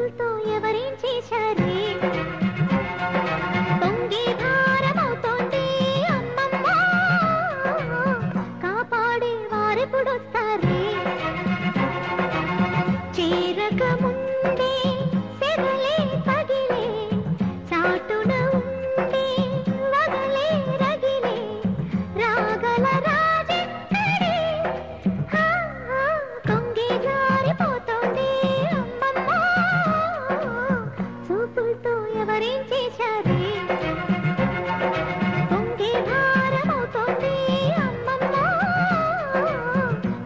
చూపులతో ఎవరేం చేశారే పొంగే భారమవుతోంది అమ్మమ్మ కాపాడే వారెప్పుడొస్తారే చేరక ముందే సెగలే పగిలే చాటున ఉండే వగలే రగిలే రాగల రాజెక్కడే కొంగే జారిపోతోంది అమ్మమ్మ చూపులతో ఎవరేం చేశారే పొంగే భారమవుతోంది అమ్మమ్మ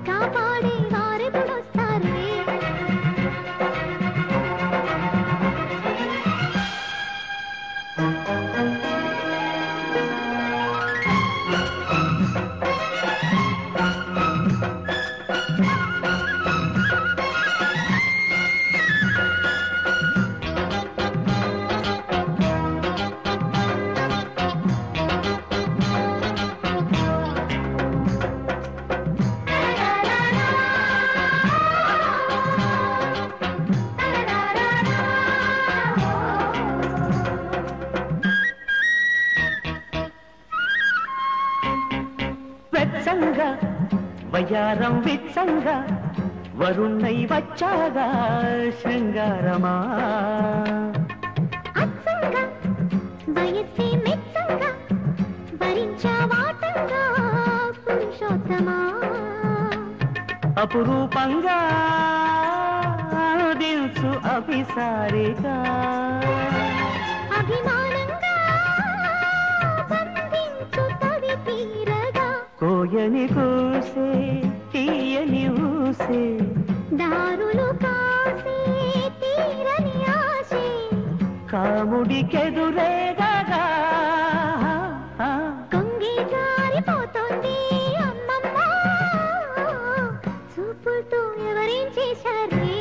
కాపాడే వారెప్పుడొస్తారే వెచ్చంగా వయారం విచ్చంగా వరుణై వచ్చాగా శృంగారమా అచ్చంగా వయస్సే మెచ్చంగా భరించావాటంగా పురుషోత్తమా అపురూపంగా దిల్సు అభిసారిగా అభిమానంగా బంధించు తవి తీరగా కోయని కూసే తీయని ఊసే దారులు కాసే తీరని ఆశే కాముడికెదురేగా కొంగి జారిపోతోంది అమ్మమ్మ చూపులతో ఎవరేం చేశారే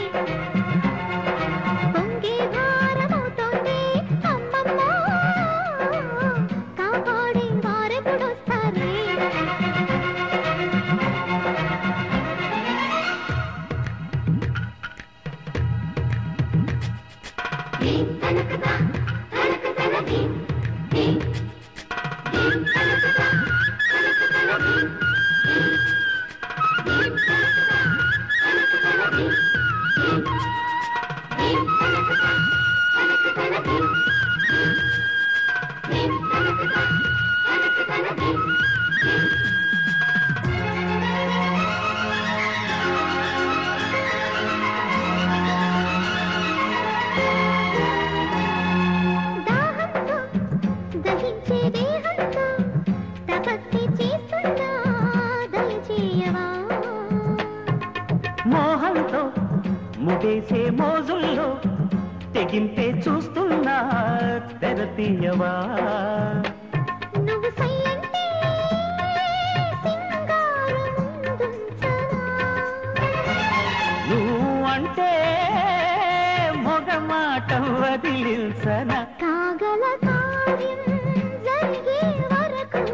పొంగే భారమవుతోంది అమ్మమ్మ కాపాడే వారెప్పుడొస్తారే దాహంతో దహించే దేహంతో తపస్సు చేస్తున్నా దయచేయవా మోహంతో ముడేసే మోజుల్లో తెగింపే చూస్తున్నా తెరతీయవా నువ్వు సయ్యంటే సింగారముందుంచనా నువ్వు అంటే మొగమాట వదిలించన కాగల కార్యం జరిగే వరకు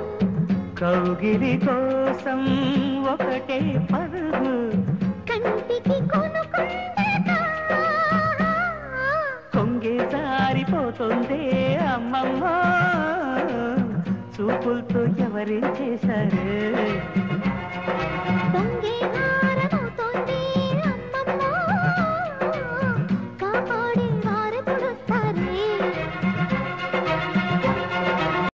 కౌగిలి కోసం ఒకటే పరుగు కంటికి కొనుకుంటగా కొంగే జారిపోతుంది అమ్మమ్మ చూపులతో ఎవరేం చేశారు పొంగే